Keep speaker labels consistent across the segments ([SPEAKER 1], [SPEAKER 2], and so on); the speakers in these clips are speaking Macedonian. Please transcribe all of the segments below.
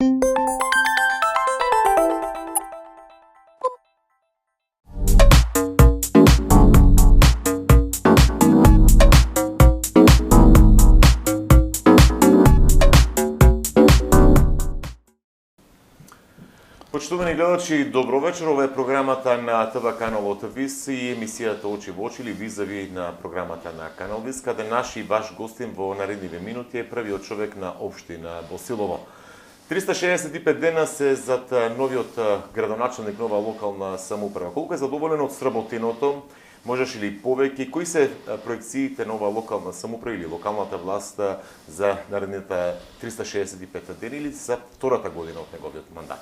[SPEAKER 1] Почитувани гледачи, добро вечер. Ова е програмата на ТВ каналот ВИС и емисијата Очи во очи или визави на програмата на канал ВИС, каде наш и ваш гостин во наредниве минути е првиот човек на општина Босилово. 365 дена се зад новиот градоначалник, нова локална самоуправа. Колку е задоволен од сработеното? Можеш ли повеќе? Кои се проекциите нова локална самоуправа или локалната власт за наредните 365 дена или за втората година од неговиот мандат?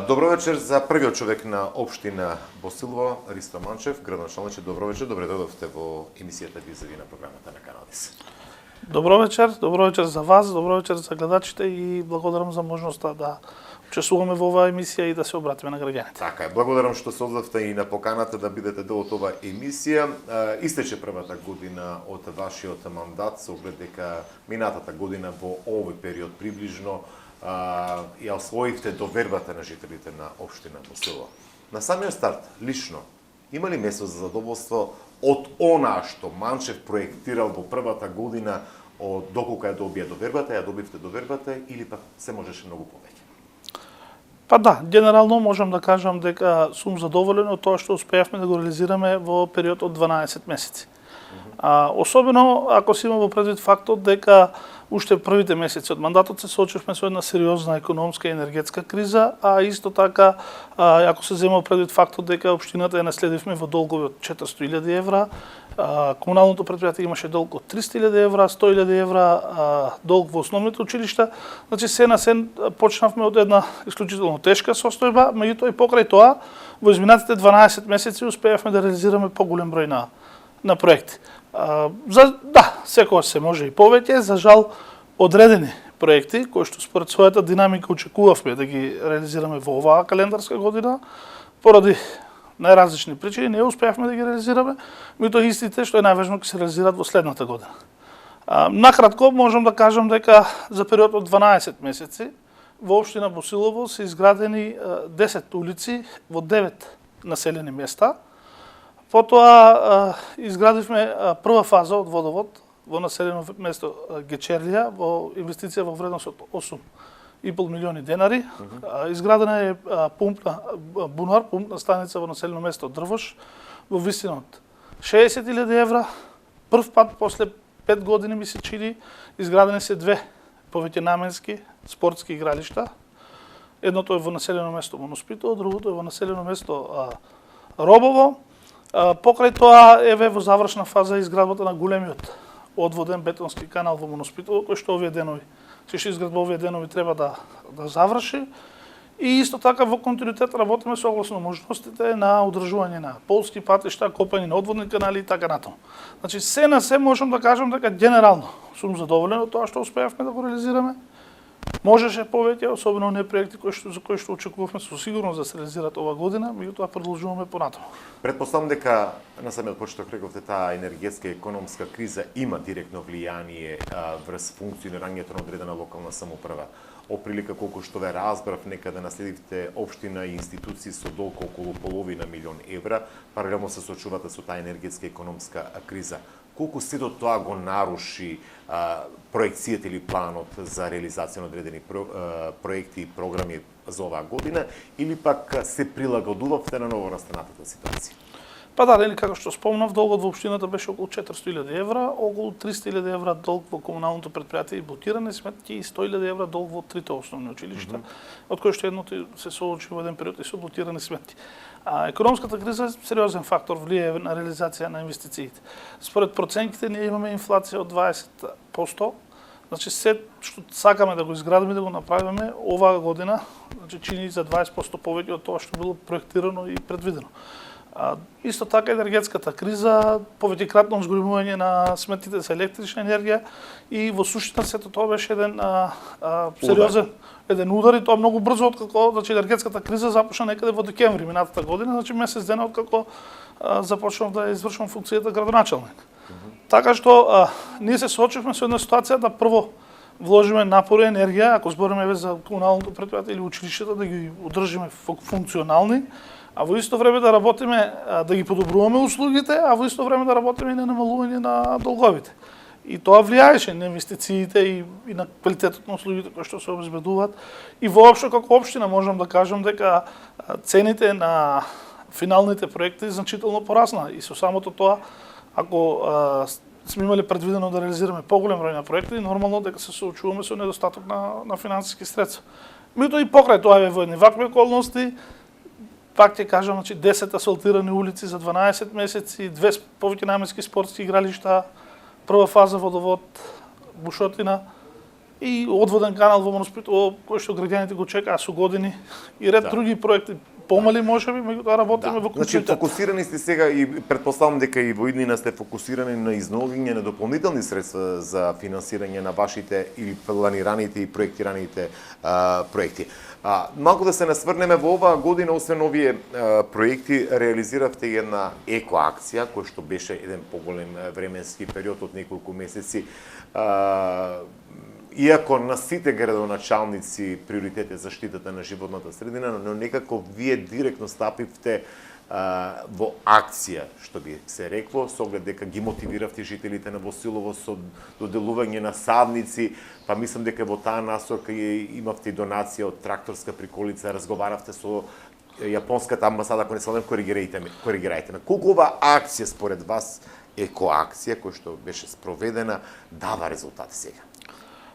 [SPEAKER 1] Добро вечер за првиот човек на општина Босилово, Ристо Манчев, градоначалниче. Добро вечер, добре дојдовте во емисијата визави на програмата на канал ВИС.
[SPEAKER 2] Добро вечер за вас, добро вечер за гледачите и благодарам за можноста да учествуваме во оваа емисија и да се обратиме на граѓаните.
[SPEAKER 1] Така е, благодарам што се одзовте и на поканата да бидете дел од оваа емисија. Истече првата година од вашиот мандат, со оглед дека минатата година во овој период приближно ја освоивте довербата на жителите на општина Босилово. На самиот старт, лично, има ли место за задоволство од онаа што Манчев проектирал во првата година од доколку ја добија довербата, ја добивте довербата или пак се можеше многу повеќе?
[SPEAKER 2] Па да, генерално можам да кажам дека сум задоволен од тоа што успеавме да го реализираме во период од 12 месеци. Особено ако се има во предвид фактот дека уште првите месеци од мандатот се соочивме со една сериозна економска и енергетска криза, а исто така ако се зема предвид фактот дека општината ја наследивме во долгови од 400.000 евра, комуналното предпријатие имаше долг од 300.000 евра, 100.000 евра долг во основните училишта, значи се на сен почнавме од една исклучително тешка состојба, меѓутоа и покрај тоа во изминатите 12 месеци успеавме да реализираме поголем број на проекти. Секогаш се може и повеќе, за жал одредени проекти кои што според својата динамика очекувавме да ги реализираме во оваа календарска година, поради најразлични причини не успеавме да ги реализираме, меѓутоа истите што е најважно ќе се реализираат во следната година. Накратко можам да кажам дека за период од 12 месеци во општина Босилово се изградени 10 улици во 9 населени места. Потоа изградивме прва фаза од водовод во населено место Гечерлија во инвестиција во вредност од 8,5 милиони денари. Изградена е бунар, пумпна станица во населено место Дрвош во висина од 60.000 евра. Прв пат после 5 години ми се чини изградени се две повеќе наменски спортски игралишта. Едното е во населено место Моноспито, другото е во населено место Робово. Покрај тоа еве во завршна фаза изградбата на големиот одводен бетонски канал во Моноспито, кој што овие денови, изградба овие денови треба да заврши. И исто така во континуитет работиме согласно можностите на одржување на полски патишта, копање на одводни канали и така натаму. Значи се на се можам да кажам дека генерално сум задоволен од тоа што успеавме да го реализираме. Можеше повеќе, особено оние проекти за кои што очекувавме со сигурност да се реализираат ова година, меѓутоа продолжуваме понатаму.
[SPEAKER 1] Предпоставам дека на самиот почеток рековте таа енергетска и економска криза има директно влијание врз функционирањето на одредена локална самоуправа. Оприлика колку што ве разбрав, некаде наследивте општина и институции со долг околу половина милион евра, паралелно се соочувате со таа енергетска и економска криза. Колку сето тоа го наруши проекцијата или планот за реализација на одредени проекти и програми за оваа година, или пак се прилагодувавте на новонастанатата ситуација?
[SPEAKER 2] Па да, како што спомнав, долгот во општината беше околу 400.000 евра, околу 300.000 евра долг во комуналното предпријатие и блокирани сметки и 100.000 евра долг во трите основни училишта, од кои што едното се соочи во еден период и со блокирани сметки. Економската криза е сериозен фактор, влијае на реализација на инвестициите. Според проценките ние имаме инфлација од 20%, значи се што сакаме да го изградиме, да го направиме оваа година, значи чини за 20% повеќе од тоа што било проектирано и предвидено. Исто така енергетската криза, повеќекратно зголемување на сметките за електрична енергија и во суштина сето тоа беше еден сериозен удар и тоа многу брзо откако енергетската криза започна некаде во декември минатата година, значи месец дена откако започнав да извршувам функцијата градоначалник. Така што ние се соочивме со една ситуација да прво вложиме напор и енергија, ако збориме за комуналното претпријатие или училиштата, да ги одржиме функционални, а во исто време да работиме, да ги подобруваме услугите, а во исто време да работиме и на намалување на долговите. И тоа влијаеше на инвестициите и на квалитетот на услугите кои што се обезбедуваат. И воопшто како општина можам да кажам дека цените на финалните проекти значително порасна. И со самото тоа, ако сме имали предвидено да реализираме поголем број на проекти, нормално дека се соочуваме со недостаток на финансиски средства. Меѓутоа и покрај тоа во едни вакви околности, пак ќе кажам, значи 10 асфалтирани улици за 12 месеци, 2 повеќе наменски спортски игралишта, прва фаза водовод, бушотина и одводен канал во Моноспитово, кој што граѓаните го чекаа со години, и ред други проекти, помали можеби, меѓутоа работиме во континуитет.
[SPEAKER 1] Значи фокусирани сте сега и претпоставам дека и во иднина сте фокусирани на изнаоѓање на дополнителни средства за финансирање на вашите или планираните и проектираните проекти. Малку да се насврнеме во оваа година, освен овие проекти, реализиравте една екоакција, која што беше еден поголем временски период од неколку месеци. Иако на сите градоначалници приоритет е заштитата на животната средина, но некако вие директно стапивте во акција, што би се рекло, со оглед дека ги мотивиравте жителите на Босилово со доделување на садници, па мислам дека во таа насока имавте и донација од тракторска приколица, разговаравте со јапонската амбасада, ако не се лем, коригирајте ме. Колку ова акција според вас, екоакција, која што беше спроведена, дава резултати сега?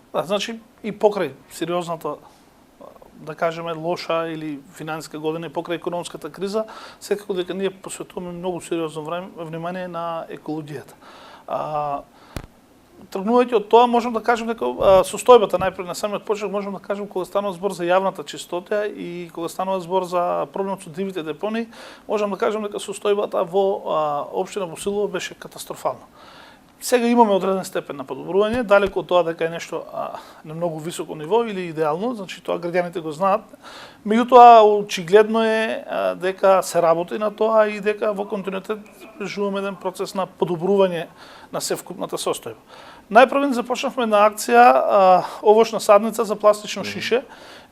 [SPEAKER 2] Да, значи и покрај сериозната, да кажеме, лоша или финансиска година и покрај економската криза, секако дека ние посветуваме многу сериозно внимание на екологијата. Тргнувајќи од тоа, можам да кажем дека состојбата најпред на самиот почеток, можам да кажем кога станува збор за јавната чистота и кога станува збор за проблемот со дивите депонии, можам да кажем дека состојбата во општина Босилово беше катастрофална. Сега имаме одреден степен на подобрување, далеку од тоа дека е нешто на многу високо ниво или идеално, значи тоа граѓаните го знаат. Меѓутоа очигледно е дека се работи на тоа и дека во континуитет жуваме еден процес на подобрување на севкупната состојба. Најпрвен започнавме на акција овошна садница за пластично шише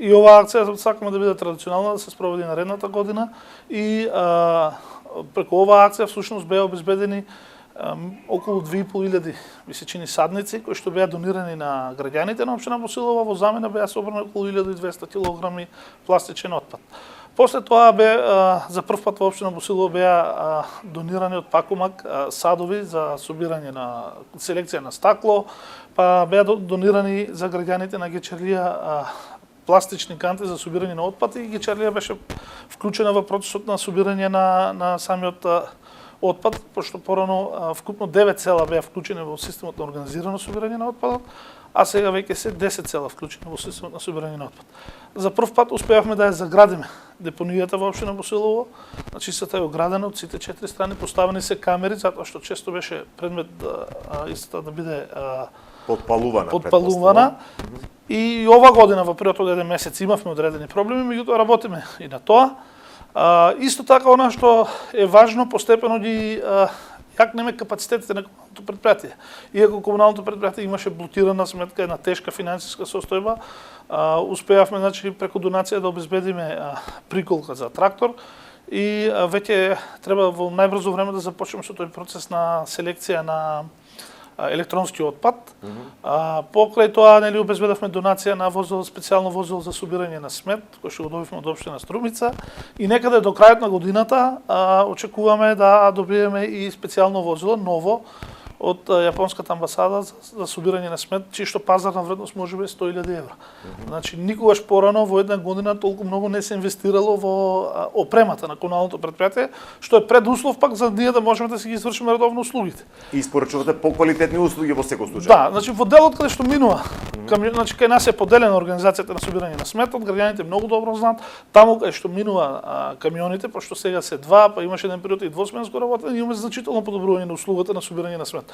[SPEAKER 2] и оваа акција сакаме да биде традиционална, да се спроведи наредната година и преку оваа акција всушност беа обезбедени околу 2500 ми се чини садници кои што беа донирани на граѓаните на општина Босилово, во замена беа собрани околу 1200 килограми пластичен отпад. После тоа за прв пат во општина Босилово беа донирани од Пакумак садови за собирање на селекција на стакло, па беа донирани за граѓаните на Гечерлија пластични канти за собирање на отпад и Гечерлија беше вклучена во процесот на собирање на самиот отпад, пошто порано вкупно 9 села беа вклучени во системот на организирано собирање на отпадот, а сега веќе се 10 села вклучени во системот на собирање на отпад. За прв пат успеавме да ја заградиме депонијата во општина Босилово, значи истата е оградена од сите 4 страни, поставени се камери, затоа што често беше предмет истата да биде подпалувана. И ова година во период од 1 месец имавме одредени проблеми, меѓутоа работиме и на тоа. Исто така, она што е важно, постепено ги јакнеме капацитетите на комуналното претпријатие. Иако комуналното претпријатие имаше блокирана сметка, една тешка финансиска состојба, успеавме, значи, преку донација да обезбедиме приколка за трактор и веќе треба во најбрзо време да започнеме со тој процес на селекција на електронски отпад. Покрај тоа, нели, обезбедавме донација на возило, специјално возило за собирање на смет, кој што го добивме од општина Струмица, и некаде до крајот на годината очекуваме да добиеме и специјално возило, ново, од јапонската амбасада за собирање на смет, чишто пазарна вредност можеби е 100.000 евра. Значи, никогаш порано во една година толку многу не се инвестирало во опремата на комуналното претпријатие, што е предуслов пак за ние да можеме да си ги извршиме редовно услугите.
[SPEAKER 1] И испорачувате поквалитетни услуги во секој случај.
[SPEAKER 2] Да, значи во делот каде што минува, значи кај нас е поделена организацијата на собирање на сметот, граѓаните многу добро знаат, таму кај што минува камионите, пошто сега се 2, па имаше еден период и двосменско работење, имаме значително подобрување на услугата на собирање на смет.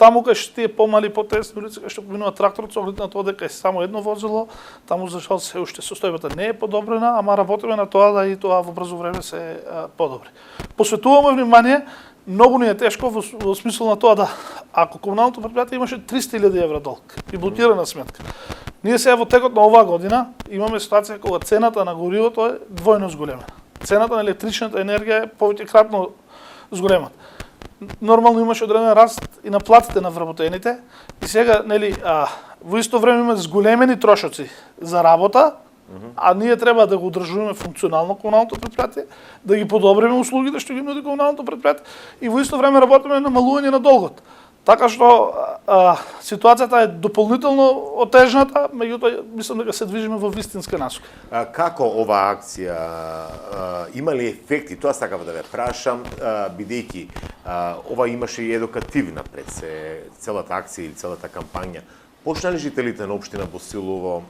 [SPEAKER 2] Таму кај што тие помали потесни улици, кај што минува тракторот, со оглед на тоа дека е само едно возило, таму за жал се уште состојбата не е подобрена, ама работиме на тоа да и тоа во брзо време се подобри. Посветуваме внимание многу ни е тешко во смисла на тоа да ако комуналното претпријатие имаше 300.000 евра долг и блокирана сметка. Ние сега во текот на оваа година имаме ситуација кога цената на горивото е двојно зголемена. Цената на електричната енергија е повеќекратно зголемена. Нормално имаше одреден раст и на платите на вработените и сега во исто време има зголемени трошоци за работа, а ние треба да го одржуваме функционално комуналното претпријатие, да ги подобриме услугите што ги нуди комуналното претпријатие и во исто време работиме на намалување на долгот. Така што ситуацијата е дополнително отежната, меѓутоа мислам дека се движиме во вистинска насока.
[SPEAKER 1] Како оваа акција има ли ефекти? Тоа сакав да ве прашам, бидејќи ова имаше и едукативна пред се целата акција или целата кампања. Почнали жителите на општина Босилово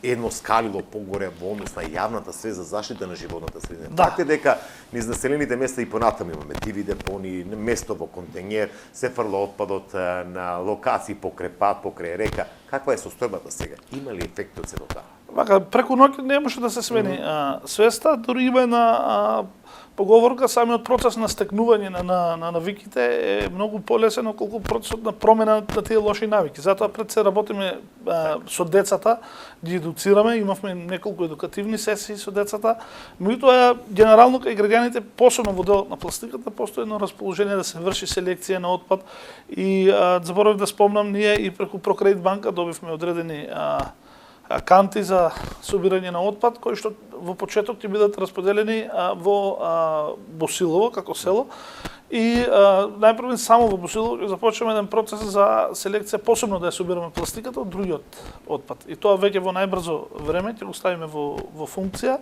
[SPEAKER 1] едно скалило погоре во однос на јавната свест за заштита на животната средина?
[SPEAKER 2] Да.
[SPEAKER 1] Факт е дека низ населените места и понатаму имаме диви депони, место во контењер, се фрла отпадот на локации покрај пат, покрај река. Каква е состојбата сега? Има ли ефекти од сето тоа?
[SPEAKER 2] Вака, преку ноќ не може да се смени свеста, дури има на поговорка, самиот процес на стекнување на навиките е многу полесен отколку процесот на промена на тие лоши навики. Затоа пред се работиме со децата, ги едуцираме, имавме неколку едукативни сесии со децата, меѓутоа генерално кај граѓаните, посебно во делот на пластиката, постои едно расположение да се врши селекција на отпад и заборавив да спомнам, ние и преку Прокредит банка добивме одредени канти за собирање на отпад, кои што во почеток ќе бидат расподелени во Босилово како село и најпрво само во Босилово ќе започнеме еден процес за селекција, посебно да ја собираме пластиката од другиот отпад. И тоа веќе во најбрзо време ќе го ставиме во функција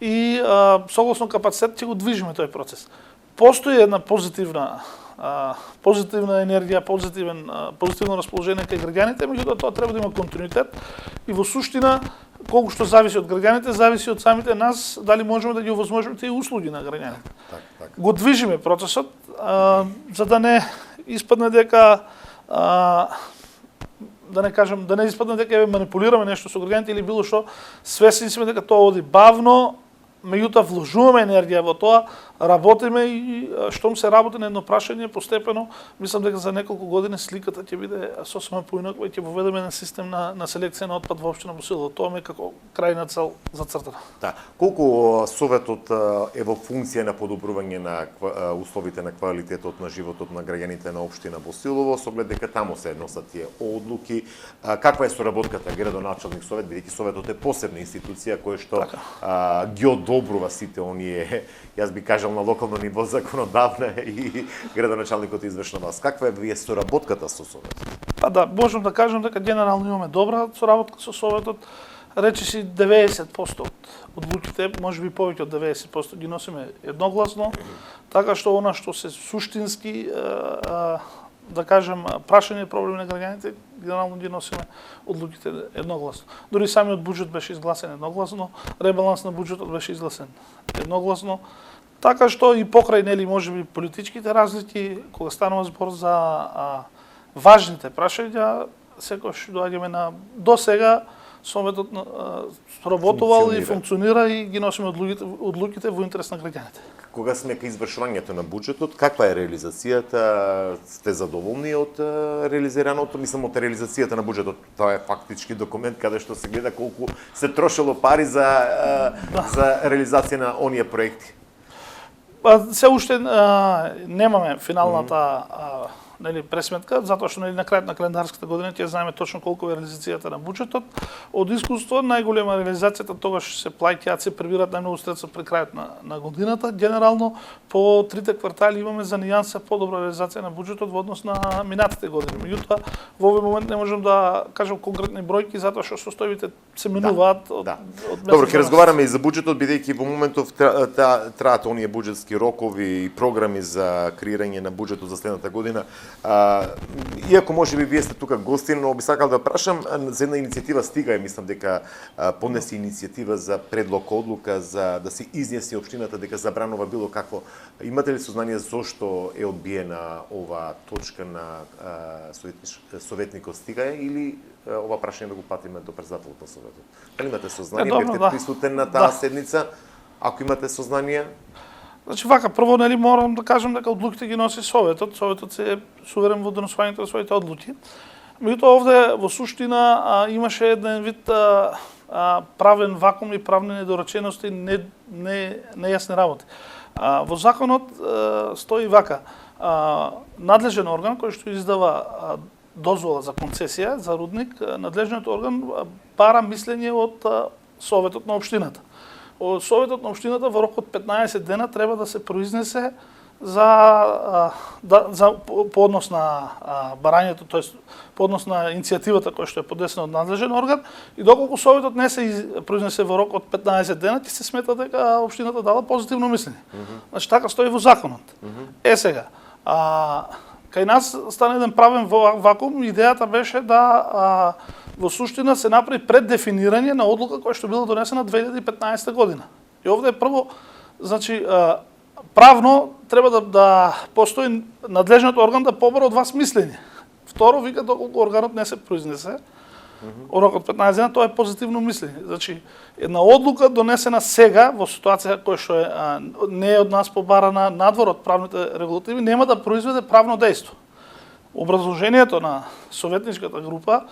[SPEAKER 2] и согласно капацитет ќе го движиме тој процес. Постои една позитивна енергија, позитивно расположение кај граѓаните, меѓутоа тоа треба да има континуитет и во суштина колку што зависи од граѓаните, зависи од самите нас дали можеме да ги овозможиме тие услуги на граѓаните.
[SPEAKER 1] Так.
[SPEAKER 2] Го движиме процесот за да не испадне дека да не испадне дека манипулираме нешто со граѓаните или било што. Свесни сме дека тоа оди бавно, меѓутоа вложуваме енергија во тоа, работиме и штом се работи на едно прашање постепено, мислам дека за неколку години сликата ќе биде сосема поинаква и ќе воведеме на систем на селекција на отпад во општина Босилово. Тоа ме како крајна цел зацртана.
[SPEAKER 1] Да. Колку советот е во функција на подобрување на условите на квалитетот на животот на граѓаните на општина Босилово, со оглед дека таму се носат тие одлуки? Каква е соработката градоначалник совет, бидејќи советот е посебна институција која што ги одобрува сите оние, јас би кажал на локално ниво законодавна и градоначалникот извршна власт. Каква е соработката со советот?
[SPEAKER 2] Да, можам да кажам дека генерално имаме добра соработка со советот. Речиси 90% од одлуките, можеби повеќе од 90% ги носиме едногласно, така што она што се суштински да кажем прашање проблеми на граѓаните, генерално ги носиме одлуките едногласно. Дури самиот буџет беше изгласен едногласно, ребаланс на буџетот беше изгласен едногласно. Така што и покрај нели можеби политичките разлики, кога станува збор за важните прашања, секогаш доаѓаме на до сега советот сработувал и функционира и ги носиме одлуките во интерес на граѓаните.
[SPEAKER 1] Кога сме кај извршувањето на буџетот, каква е реализацијата? Сте задоволни од реализираното? Мислам, од реализацијата на буџетот. Тоа е фактички документ каде што се гледа колку се трошело пари за реализација на оние проекти.
[SPEAKER 2] Се уште немаме финалната пресметка, затоа што на крајот на календарската година ќе знаеме точно колку е реализацијата на буџетот. Од искуство најголема реализацијата тогаш се плаќаат, се прибираат најмногу средства при крајот на годината. Генерално по трите квартали имаме за нијанса подобра реализација на буџетот во однос на минатите години. Меѓутоа во овој момент не можам да кажам конкретни бројки затоа што состојбите се минуваат од
[SPEAKER 1] Добро, ќе разговараме и за буџетот, бидејќи во моментов траат оние буџетски рокови и програми за креирање на буџетот за следната година. Иако можеби вие сте тука гостин, но би сакал да прашам за една иницијатива стига, мислам дека поднесе иницијатива за предлог одлука за да се изнесе општината дека забранува било какво. Имате ли сознание зошто е одбиена ова точка на советникот стига или ова прашање да го патиме до председателот на советот? Дали имате сознание, бевте присутен на таа седница? Ако имате сознание?
[SPEAKER 2] Значи вака, прво нели морам да кажам дека одлуките ги носи Советот. Советот се е суверен во донесувањето на своите одлуки. Меѓутоа овде во суштина имаше еден вид правен вакуум и правни недоречености, нејасни работи. Во законот стои вака: надлежен орган кој што издава дозвола за концесија за рудник, надлежниот орган бара мислење од Советот на општината. Советот на општината во рок од 15 дена треба да се произнесе по однос на барањето, тоест по однос на иницијативата која што е поднесена од надлежен орган, и доколку Советот не се произнесе во рок од 15 дена, ќе се смета дека општината дала позитивно мислење. Значи така стои во законот. Сега, кај нас стана еден правен вакуум, идејата беше да во суштина се направи преддефинирање на одлука која што била донесена 2015 година. И овде е прво, значи, правно треба да постои надлежниот орган да побара од вас мислење. Второ, вика, доколку органот не се произнесе, рок од 15 дена, тоа е позитивно мислење. Значи, една одлука донесена сега, во ситуација која што не е од нас побарана надвор од правните регулативи, нема да произведе правно дејство. Образложението на советничката група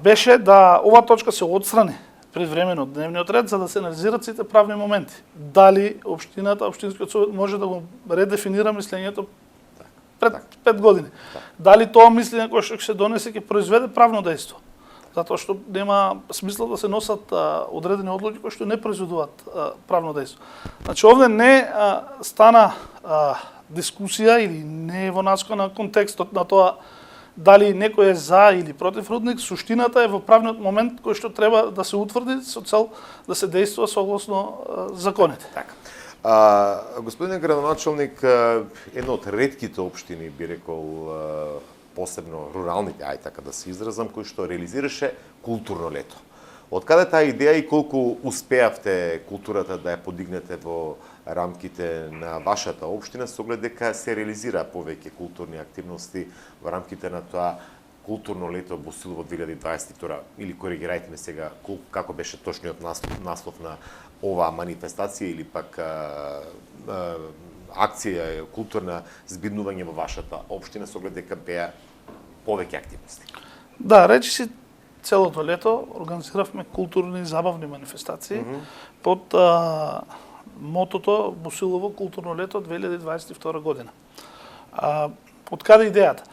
[SPEAKER 2] беше да ова точка се отстрани предвремено од дневниот ред, за да се анализират сите правни моменти. Дали општината, општинскиот совет може да го редефинира мислењето пред 5 години. Дали тоа мислење кое што ќе се донесе ќе произведе правно дејство. Затоа што нема смисла да се носат одредени одлуки кои што не произведуваат правно дејство. Значи овде не стана дискусија или не е во наскока на контекстот на тоа дали некој е за или против рудник. Суштината е во правниот момент кој што треба да се утврди со цел да се дејствува согласно законите.
[SPEAKER 1] Така. Господин градоначалник, една од ретките општини, би рекол, посебно руралните, ај така да се изразам, кој што реализираше културно лето. Од каде таа идеја и колку успеавте културата да ја подигнете во рамките на вашата општина, со оглед дека се реализира повеќе културни активности во рамките на тоа културно лето Босилово 2022, или коригирајте ме сега како беше точниот наслов на оваа манифестација или пак акција културна збиднување во вашата општина, со оглед дека беа повеќе активности.
[SPEAKER 2] Да, речиси целото лето организиравме културни и забавни манифестации под мотото Босилово културно лето 2022 година. Од каде идејата?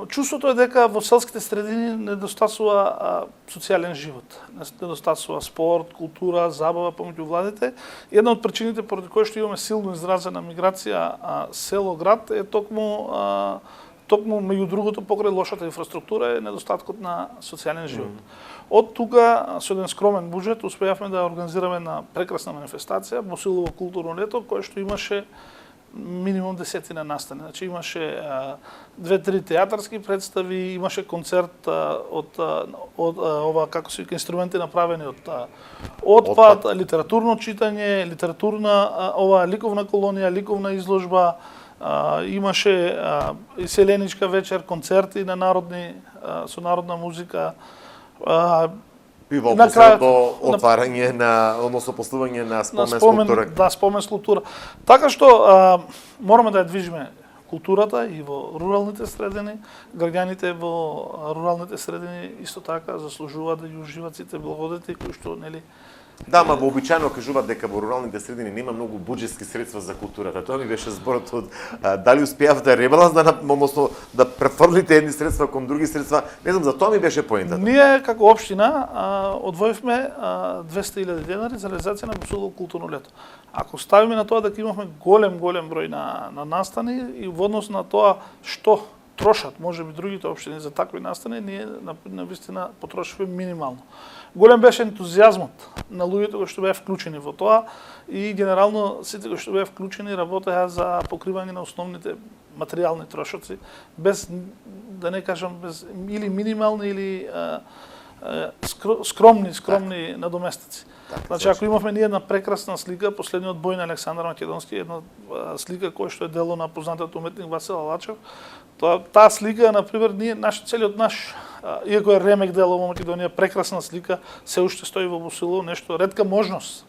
[SPEAKER 2] Чувството е дека во селските средини недостасува социјален живот, недостасува спорт, култура, забава помеѓу владите. Една од причините поради кои што имаме силно изразена миграција село-град е токму меѓу другото покрај лошата инфраструктура е недостаткот на социјален живот. Од тука со еден скромен буџет успеавме да организираме една прекрасна манифестација Босилово културно лето, кое што имаше минимум 10 настани. Значи имаше 2-3 театарски представи, имаше концерт од ова како се вика инструменти направени од отпад, литературно читање, литературна ликовна колонија, ликовна изложба, имаше селеничка вечер, концерти на народни со народна музика.
[SPEAKER 1] И во до отварање на, односно поставување на спомен скулптура.
[SPEAKER 2] Да, спомен скулптура. Така што мораме да ја движиме културата и во руралните средини. Граѓаните во руралните средини исто така заслужуваат да ги уживаат сите благодети кои што нели.
[SPEAKER 1] Да, ма вообичаено кажуваат дека во руралните средини нема многу буџетски средства за културата. Тоа ми беше зборот од дали успеав да ребаланс односно да префрлите едни средства кон други средства. Не знам, за тоа ми беше поентата.
[SPEAKER 2] Ние како општина одвоивме 200.000 денари за реализација на Босилово културно лето. Ако ставиме на тоа дека имавме голем број на настани и во однос на тоа што трошат можеби другите општини за такви настани, ние на вистина потрошивме минимално. Голем беше ентузијазмот на луѓето кои што беа вклучени во тоа и генерално сите кои што беа вклучени работеа за покривање на основните материјални трошоци, без да не кажам без или минимални или скромни надоместици. Значи ако имавме ние една прекрасна слика, последниот бој на Александар Македонски, една слика која што е дело на познатиот уметник Васил Алачев, таа слика, например, целиот наш, иако е ремек дело во Македонија, прекрасна слика, се уште стои во Босилово, нешто ретка можност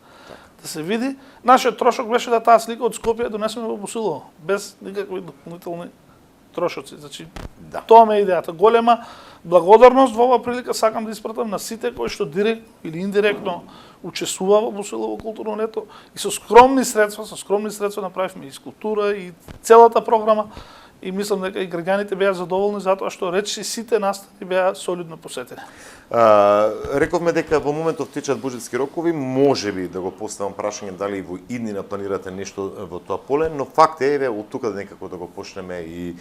[SPEAKER 2] да се види. Нашиот трошок беше да таа слика од Скопје донесеме во Босилово, без никакви дополнителни трошоци. Значи, тоа ме е идејата. Голема благодарност во оваа прилика сакам да испратам на сите кои што директно или индиректно учествува во Босилово културно лето и со скромни средства направивме и скулптура и целата програма и мислам дека и граѓаните беа задоволни затоа што речиси сите настани беа солидно посетени.
[SPEAKER 1] Рековме дека во моментов течат буџетски рокови, можеби да го поставам прашање дали и во иднина планирате нешто во тоа поле, но факт е, еве, од тука некако да го почнеме и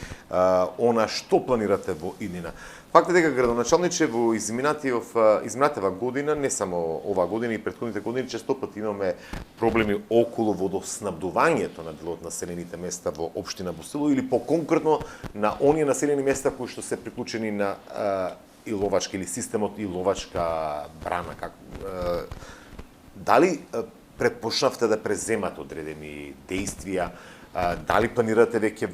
[SPEAKER 1] она што планирате во иднина. Факт е дека градоначалниче во изминатава година, не само оваа година и претходните години, често пати имаме проблеми околу водоснабдувањето на дел од населените места во општина Босилово или по-конкретно на оние населени места кои што се приклучени на Иловачка или системот Иловачка брана. Дали предпочнавте да преземате одредени дејствија? Дали планирате веќе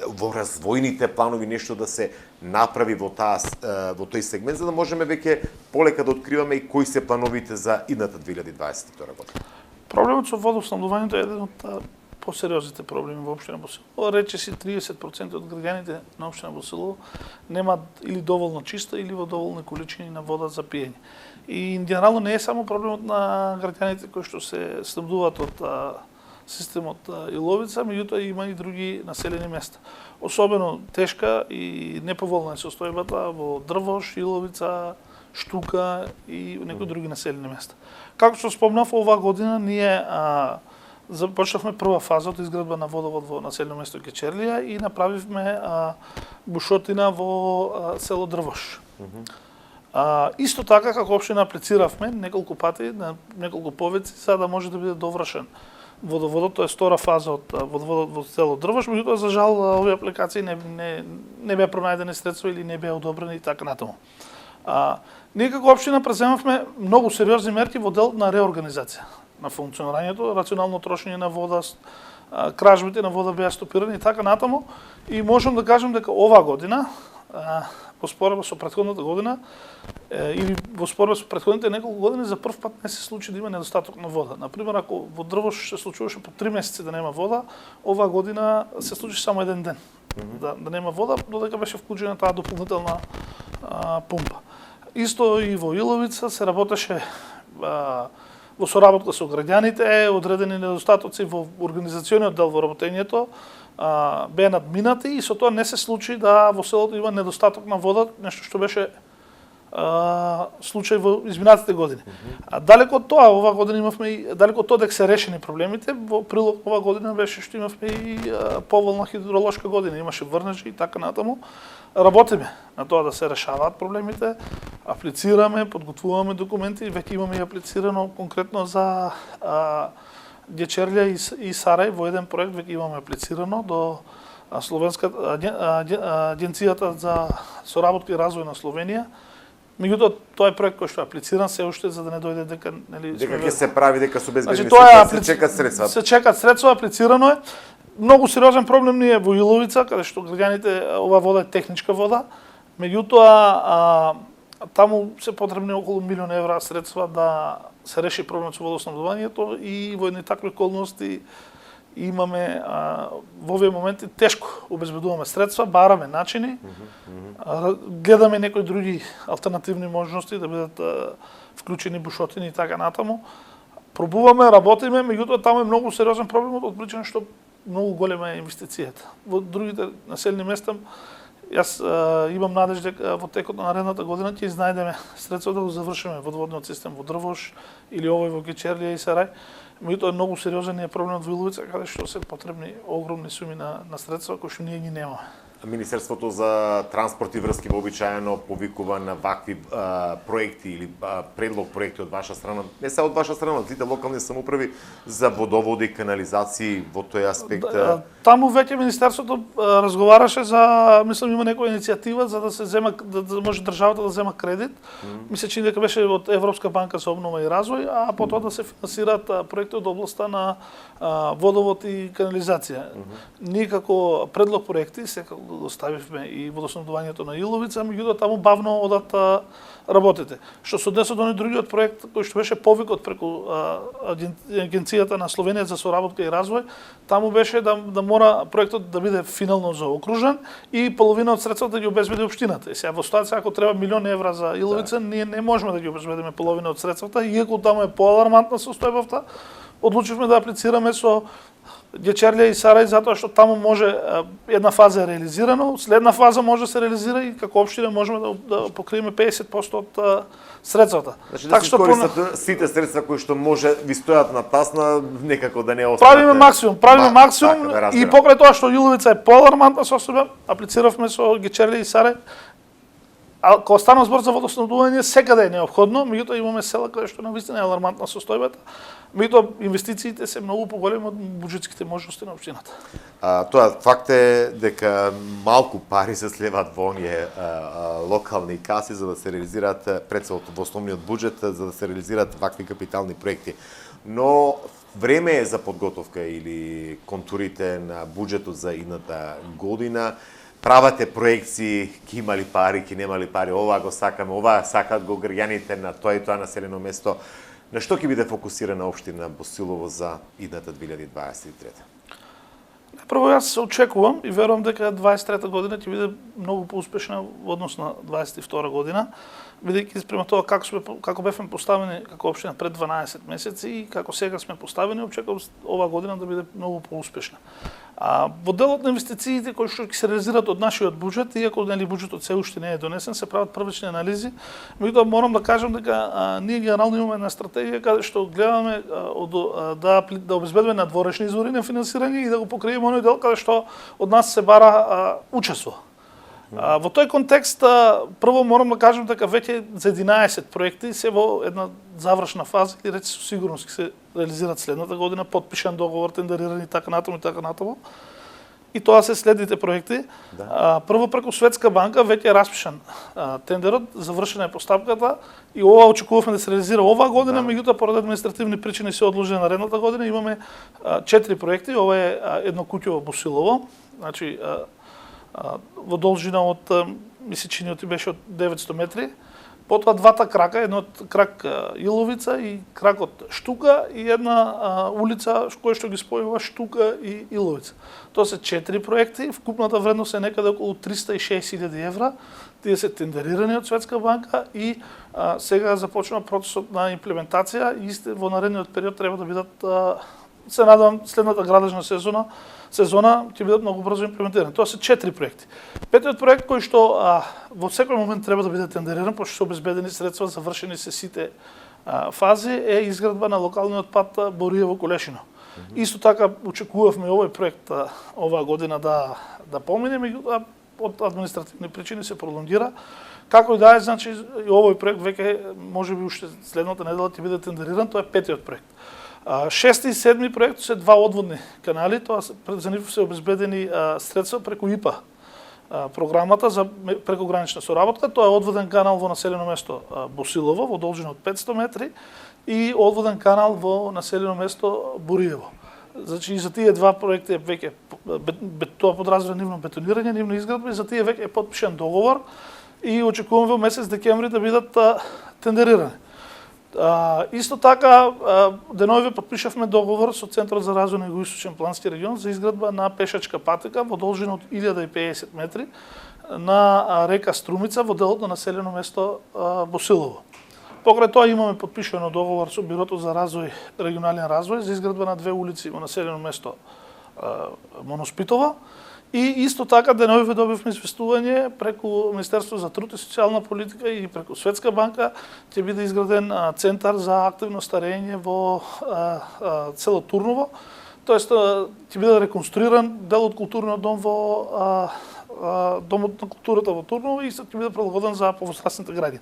[SPEAKER 1] во развојните планови нешто да се направи во тој сегмент, за да можеме веќе полека да откриваме и кои се плановите за идната 2022 година?
[SPEAKER 2] Проблемот со водоснабдувањето е еден од посериозните проблеми во општина Босилово. Речиси 30% од граѓаните на општина Босилово немаат или доволно чиста или во доволни количини на вода за пиење. И генерално не е само проблемот на граѓаните кои што се снабдуваат од системот Иловица, меѓутоа има и други населени места. Особено тешка и неповолна е состојбата во Дрвош, Иловица, Штука и некои други населени места. Како што спомнав, оваа година ние започнавме прва фаза од изградба на водовод во населено место Кечерлија и направивме бушотина во село Дрвош. Исто така, како општина аплициравме неколку пати, на неколку повици, за да може да биде довршен водоводот, тоа е втора фаза од водоводот во село Дрвош, меѓутоа за жал овие апликации не беа пронајдени средства или не беа одобрени и така натаму. Ние како општина преземавме многу сериозни мерки во дел на реорганизација на функционирањето, рационално трошење на вода, кражбите на вода беа стопирани и така натаму, и можам да кажам дека оваа година во споредба со претходната година или во споредба со претходните неколку години за прв пат не се случи да има недостаток на вода. Например, ако во Дрвош се случуваше по 3 месеци да нема вода, оваа година се случи само еден ден да нема вода, додека беше вклучена таа дополнителна пумпа. Исто и во Иловица се работеше во соработка со граѓаните, одредени недостатоци во организациониот дел во работењето беа надминати и со тоа не се случи да во селото има недостаток на вода, нешто што беше случај во изминатите години. Далеко од тоа, оваа година имавме и далеко од тоа дека се решени проблемите, во прилог оваа година беше што имавме и поволна хидролошка година, имаше врнежи и така натаму. Работиме на тоа да се решаваат проблемите, аплицираме, подготвуваме документи, веќе имаме и аплицирано конкретно за Гечерлија и Сарај во еден проект, веќе имаме аплицирано до Словенската агенцијата за соработка и развој на Словенија. Меѓутоа тоа е проект кој што е аплициран се уште за да не дојде дека
[SPEAKER 1] дека ќе се прави, дека се обезбедени се чекат средства.
[SPEAKER 2] Се чекат средства, аплицирано е. Многу сериозен проблем ни е во Иловица, каде што граѓаните оваа вода е техничка вода. Меѓутоа таму се потребни околу 1 милион евра средства да се реши проблемот со водоснабдувањето и во едни такви околности имаме во овие моменти тешко обезбедуваме средства, бараме начини, гледаме некои други алтернативни можности да бидат вклучени бушотини и така натаму. Пробуваме, работиме, меѓутоа таму е многу сериозен проблемот од причина што многу голема е инвестицијата. Во другите населени места јас имам надеж дека во текот на наредната година ќе изнајдеме средства да го завршиме водоводниот систем во Дрвош или овој во Гечерлија и Сарај. Меѓутоа е многу сериозен е проблемот во Иловица, каде што се потребни огромни суми на средства кои што ние ги немаме.
[SPEAKER 1] Министерството за транспорт и врски вообичаено повикува на вакви проекти или предлог проекти од ваша страна, не само од ваша страна, од сите локални самоуправи за водоводи и канализации во тој аспект.
[SPEAKER 2] Таму веќе министерството разговараше за, мислам има некоја иницијатива за да се зема да може државата да зема кредит. Мисля че дека беше од Европска банка за обнова и развој, а потоа да се финансираат проекти од областа на водовод и канализација. Ние како предлог проекти, секако го ставивме и водоснабдувањето на Иловица, меѓутоа таму бавно одат работите. Што се однесе до другиот проект кој што беше повикот преку Агенцијата на Словенија за соработка и развој, таму беше да мора проектот да биде финално заокружен и половина од средствата ги обезбеди општината. И сега во ситуација ако треба милион евра за Иловица, ние не можеме да ги обезбедиме половина од средствата, иако таму е поалармантна состојбата, одлучивме да аплицираме со Гечерлија и Сарај затоа што таму може една фаза е реализирано, следна фаза може да се реализира и како општина можеме да покриеме 50% од средствата.
[SPEAKER 1] Значи да се искористат сите средства кои што може ви стојат на тасна, некако да не останат.
[SPEAKER 2] Правиме максимум така, и покрај тоа што Иловица е поалармантна состојба, аплициравме со Гечерлија и Сарај. А кога станува збор за водоснабдување, секаде е неопходно, меѓутоа имаме села каде што навистина е алармантна состојбата. Меѓутоа инвестициите се многу поголеми од буџетските можности на општината.
[SPEAKER 1] Тоа факт е дека малку пари се слеваат во оние локални каси за да се реализираат прецелото во основниот буџет за да се реализираат вакви капитални проекти. Но време е за подготовка или контурите на буџетот за идната година. Правате проекции, ки имали пари, ки немали пари, ова го сакаме, ова сакаат го граѓаните на тоа и тоа населено место. На што ќе биде фокусирана општина Босилово за идната 2023?
[SPEAKER 2] Прво јас се очекувам и верувам дека 23 година ќе биде многу поуспешна во однос на 22 година, бидејќи спрема тоа како бевме поставени како општина пред 12 месеци и како сега сме поставени, очекувам ова година да биде многу поуспешна. Во делот на инвестициите кои што ќе се реализираат од нашиот буџет, иако буџетот се уште не е донесен, се прават првични анализи, меѓутоа морам да кажам дека ние генерално имаме една стратегија каде што гледаме да обезбедиме надворешни извори на финансирање и да го покриеме оној дел каде што од нас се бара учество. Во тој контекст, прво морам да кажам дека веќе за 11 проекти се во една завршна фаза и речи со сигурност ќе се реализираат следната година, подпишан договор, тендерирани така натаму. И тоа се следните проекти. Да. Прво преку Светска банка веќе е распишан тендерот, завршена е постапката и ова очекувавме да се реализира оваа година, меѓутоа поради административни причини се одложи на наредната година. Имаме 4 проекти, ова е едно куќе во Босилово, значи во должина од месечиниот беше од 900 метри. Потоа двата крака, едној крак Иловица и кракот Штука и една улица која што ги спојува Штука и Иловица. Тоа се 4 проекти, вкупната вредност е некаде околу 306.000 евра. Тие се тендерирани од Светска банка и сега започнува процесот на имплементација и во наредниот период треба да бидат се надевам следната градежна сезона ќе бидат многу брзо имплементирани. Тоа се 4 проекти. Петиот проект кој што во секој момент треба да биде тендериран, пошто се обезбедени средства, завршени се сите фази, е изградба на локалниот пат Бориево-Колешино. Исто така очекувавме овој проект оваа година да помине, меѓутоа од административни причини се пролонгира. Како и да е, значи овој проект веќе можеби уште следната недела ќе биде тендериран, тоа е петиот проект. Шести и седми проект се два одводни канали, тоа за нив се обезбедени средства преку ИПА програмата за прекогранична соработка. Тоа е одводен канал во населено место Босилово во должина од 500 метри и одводен канал во населено место Бориево. Значи и за тие два проекти веќе тоа подразбира нивно бетонирање, нивна изградба и за тие веќе е потпишан договор и очекуваме во месец декември да бидат тендерирани. Исто така, деновиве подпишавме договор со Центарот за развој на Југоисточен плански регион за изградба на пешачка патека во должина од 1050 метри на река Струмица во делот на населено место Босилово. Покрај тоа имаме подпишано договор со Бирото за развој, регионален развој за изградба на 2 улици во населено место Моноспитова. И исто така деновиве добивме известување преку Министерство за труд и социјална политика и преку Светска банка ќе биде изграден центар за активно старење во село Турново. Тоест ќе биде реконструиран дел од културниот дом во Домот на културата во Турново и ќе биде прилагоден за повозрастните граѓани.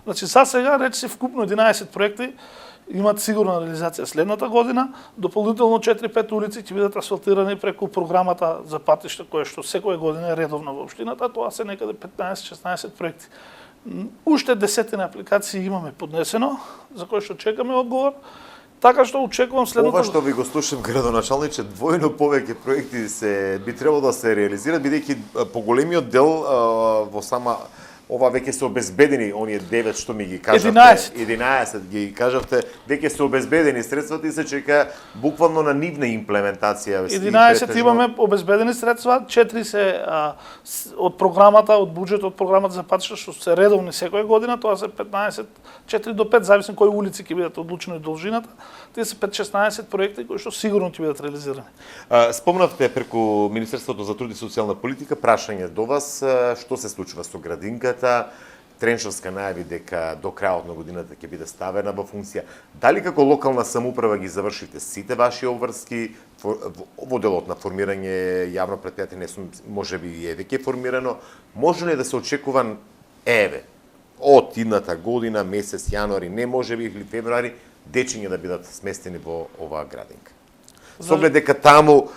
[SPEAKER 2] Значи за сега речи вкупно 11 проекти имат сигурна реализација следната година. Дополнително 4-5 улици ќе бидат асфалтирани преку програмата за патишта која што секоја година е редовна во општината, тоа се некаде 15-16 проекти. Уште десетина апликации имаме поднесено, за кои што чекаме одговор Така што очекувам следното.
[SPEAKER 1] Ова што ви го слушам, градоначалниче, двојно повеќе проекти би требало да се реализираат, бидејќи поголемиот дел во сама ова веќе се обезбедени, оние 9 што ми ги кажавте, 11 ги кажавте, веќе се обезбедени средствата и се чека буквално на нивна имплементација.
[SPEAKER 2] 11 имаме обезбедени средства, 4 се од програмата, од буџетот од програмата за патишта што се редовни секоја година, тоа се 15, 4 до 5, зависно кои улици ќе бидат одлучено и должината. Тие се 5-16 проекти кои што сигурно ќе бидат реализирани.
[SPEAKER 1] Спомнавте преку Министерството за труд и социјална политика прашање до вас што се случува со градинката. Тренчовска најави дека до крајот на годината ќе биде ставена во функција. Дали како локална самоуправа ги завршите сите ваши обврски во делот на формирање јавно претпријатие, можеби и веќе формирано, може ли да се очекува од идната година, месец јануари, не можеби или февруари, дечиња да бидат сместени во оваа градинка? Со оглед дека таму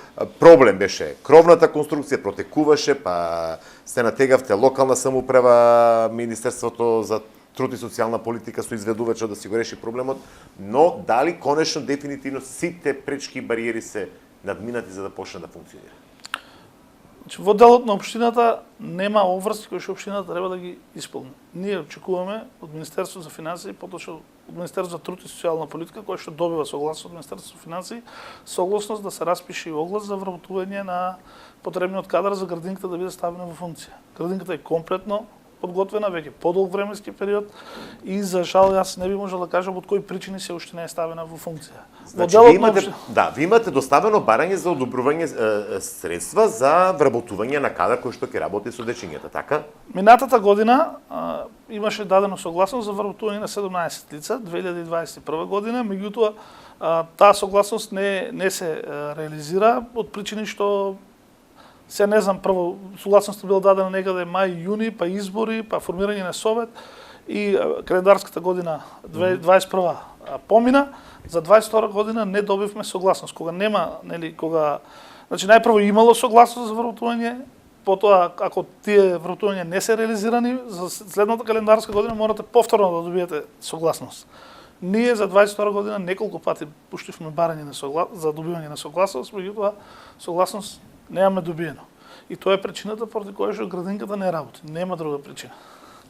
[SPEAKER 1] проблем беше кровната конструкција, протекуваше, па се натегавте локална самоуправа, Министерството за труд и социјална политика со изведувача да си го реши проблемот, но дали конечно дефинитивно сите пречки и бариери се надминати за да почне да функционира?
[SPEAKER 2] Во делот на општината нема обврски кои што општината треба да ги исполни. Ние очекуваме од Министерството за финансии, поточно од Министерството за труд и социјална политика, кој што добива согласност од Министерството за финансии, согласност да се распише оглас за вработување на потребниот кадар за градинката да биде ставена во функција. Градинката е комплетно подготвена веќе подолг временски период и за жал јас не би можел да кажам од кои причини се уште не е ставена во функција.
[SPEAKER 1] Значи, ви имате доставено барање за одобрување средства за вработување на кадар кој што ќе работи со дечињата, така?
[SPEAKER 2] Минатата година имаше дадено согласност за вработување на 17 лица 2021 година, меѓутоа таа согласност не се реализира од причини што се не знам, прво согласноста била дадена некаде мај, јуни, па избори, па формирање на совет и календарската година 2021 помина, за 22 година не добивме согласност. Кога нема, значи најпрво имало согласност за вработување, потоа ако тие вработувања не се реализирани, за следната календарска година морате повторно да добиете согласност. Ние за 22 година неколку пати пуштивме барање за добивање на согласност, меѓутоа согласност немаме добиено. И тоа е причината поради која што градинката не работи. Нема друга причина.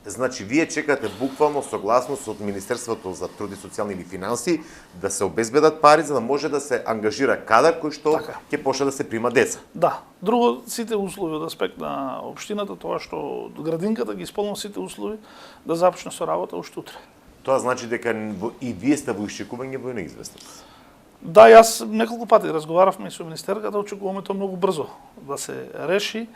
[SPEAKER 1] Значи, вие чекате буквално согласност од Министерството за труд и социјални или финансии да се обезбедат пари за да може да се ангажира кадар кој што ќе почне да се прима деца.
[SPEAKER 2] Да. Друго, сите услови од аспект на општината, тоа што градинката ги исполнува сите услови да започне со работа уште утре.
[SPEAKER 1] Тоа значи дека и вие сте во исчекување во неизвестност.
[SPEAKER 2] Да, јас неколку пати разговаравме со министерката, очекуваме тоа многу брзо да се реши.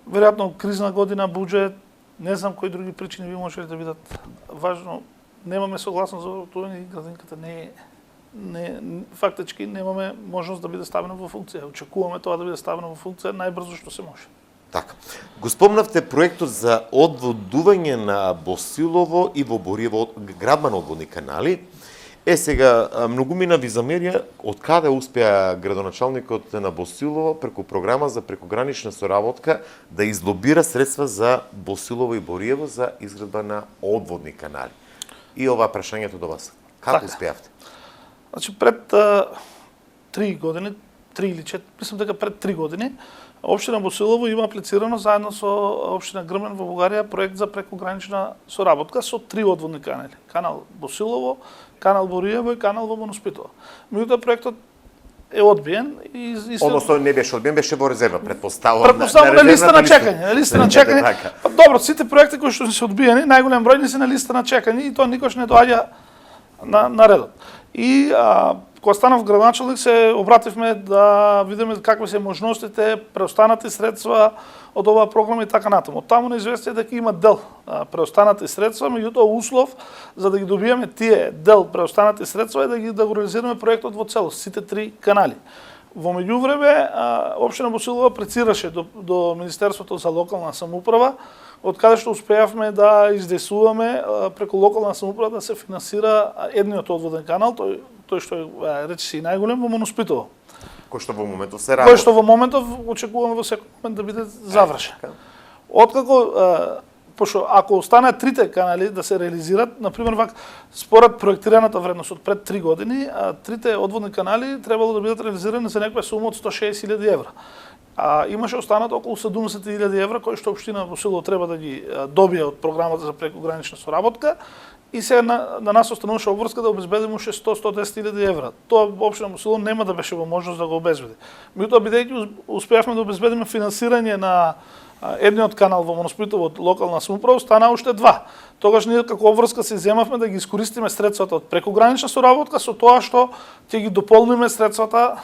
[SPEAKER 2] Веројатно кризна година, буџет, не знам кои други причини би можеле да бидат важно. Немаме согласност за вработување и градинката фактички немаме можност да биде ставена во функција. Очекуваме тоа да биде ставено во функција најбрзо што се може.
[SPEAKER 1] Така. Го спомнавте проектот за одводување на Босилово и во Бориево, градба на одводни канали. Сега, многумина ви замерија од каде успеа градоначалникот на Босилово преку програма за прекогранична соработка да излобира средства за Босилово и Бориево за изградба на одводни канали. И ова прашањето до вас. Како успеавте?
[SPEAKER 2] Значи пред 3 години, 3 или 4, мислам дека пред 3 години, Општина Босилово има аплицирано заедно со Општина Грмен во Бугарија проект за прекогранична соработка со 3 одводни канали. Канал Босилово, канал Бориево и канал во Моноспитово. Меѓутоа проектот е одбиен и
[SPEAKER 1] односно не беше одбиен, беше во резерва, предпоставувам.
[SPEAKER 2] Предпоставувам на листа на чекање, Па добро, сите проекти кои што се одбиени, најголем број не се на листа на чекање и тоа никош не доаѓа на редот. И кога станав градоначалник се обративме да видиме какви се можностите, преостанати средства од оваа програма и така натаму. Таму неизвестие дека има дел преостанати средства, меѓутоа услов за да ги добиеме тие дел преостанати средства е да го реализираме проектот во целост, сите 3 канали. Во меѓувреме, Општина Босилово апlicirаше до Министерството за локална самоуправа, од каде што успеавме да издействуваме преку локална самоуправа да се финансира едниот одводен канал, тој што е речиси најголем во Моноспитово.
[SPEAKER 1] Кој што во моментов се работи.
[SPEAKER 2] Кој што во моментов очекуваме во секој момент да биде завршен. Откако пошто ако останат трите канали да се реализират, например вак според проектираната вредност од пред 3 години, трите одводни канали требало да бидат реализирани за некоја сума од 160.000 евра. Имаше останат околу 70.000 евра кои што општина Босилово треба да ги добие од програмата за прекогранична соработка. И сега на нас остануваше обврска да обезбедиме уште 100-110.000 евра. Тоа општина Босилово нема да беше во можност да го обезбеди. Меѓутоа, бидејќи успеавме да обезбедиме финансирање на едниот канал во Моноспитово од локална самоуправа, стана уште два. Тогаш ние како обврска се земавме да ги искористиме средствата од прекогранична соработка со тоа што ќе ги дополниме средствата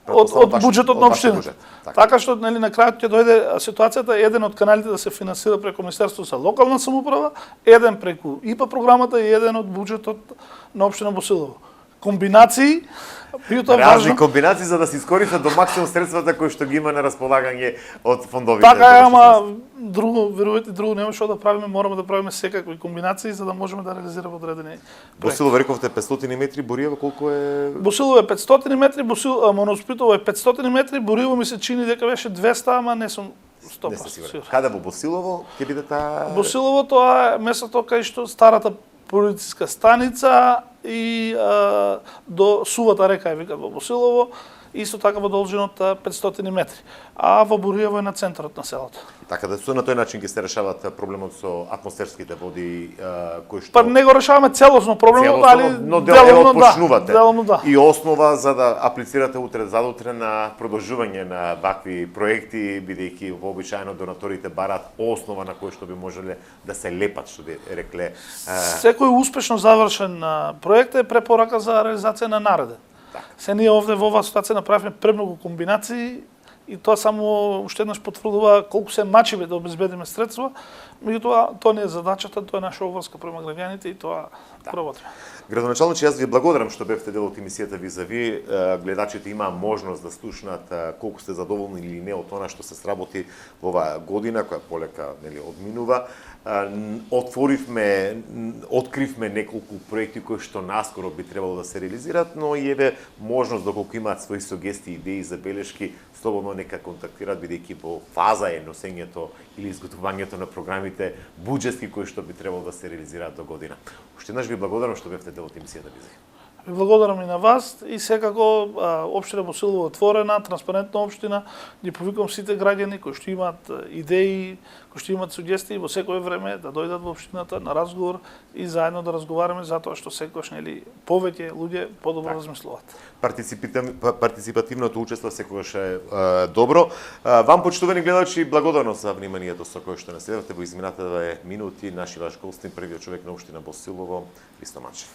[SPEAKER 2] од буџетот на општината. Така што на крајот ќе дојде ситуацијата еден од каналите да се финансира преку Министерството за локална самоуправа, еден преку ИПА програмата и еден од буџетот на општина Босилово. Комбинации,
[SPEAKER 1] разни комбинации за да се искористат до максимум средствата кои што ги има на располагање од фондовите.
[SPEAKER 2] Така е, ама друго, верувате, друго нема што да правиме, мораме да правиме секакви комбинации за да можеме да реализираме одредени проекти.
[SPEAKER 1] Босилово рековте 500 метри, Бориево колку е?
[SPEAKER 2] Босилово е 500 метри, Моноспитово е 500 метри, Бориево ми се чини дека беше 200, ама не сум 100% сигурен.
[SPEAKER 1] Каде во Босилово ќе биде таа?
[SPEAKER 2] Босилово тоа е местото кај што старата полициска станица и до сувата река е викат во Босилово, исто така во должината 500 метри. А во Бориево е на центарот на селото.
[SPEAKER 1] Така да на тој начин ќе се решават проблемот со атмосферските води кои што...
[SPEAKER 2] Па не го решаваме целосно проблемот, али
[SPEAKER 1] но деловно почнувате.
[SPEAKER 2] Деловно да.
[SPEAKER 1] И основа за да аплицирате утре задутре на продолжување на вакви проекти, бидејќи вообичаено донаторите барат основа на кој што би можеле да се лепат, што би рекле.
[SPEAKER 2] Секој успешно завршен проект е препорака за реализација на нареден. Се ние овде во оваа ситуација направивме премногу комбинации и тоа само уште еднаш потврдува колку се мачиме да обезбедиме средства, меѓутоа тоа не е задачата, тоа е наша обврска према граѓаните и тоа работиме.
[SPEAKER 1] Градоначалниче, јас ви благодарам што бевте дел од емисијата Визави. Гледачите имаа можност да слушнат колку сте задоволни или не од она што се сработи во оваа година, која полека одминува. Откривме неколку проекти кои што наскоро би требало да се реализираат, но и еве можност доколку имаат своји сугестии, идеи, забелешки, слободно нека контактираат, бидејќи во фаза е носењето или изготвувањето на програмите буџетски кои што би требало да се реализираат до година. Уште еднаш ви благодарам што бевте дел од емисијата Визави.
[SPEAKER 2] Ви благодарам и на вас и секако општина Босилово е отворена, транспарентна општина. Ги повикувам сите граѓани кои што имаат идеи, кои што имаат сугестии во секое време да дојдат во општината на разговор и заедно да разговараме за тоа што секогаш повеќе луѓе подобро размислуваат.
[SPEAKER 1] Партиципативното учество секогаш е добро. Вам почитувани гледачи, благодарност за вниманието со кое што нас следевте во изминатите минути. Наши ваш гостин, првиот човек на општина Босилово, Христо Манчев.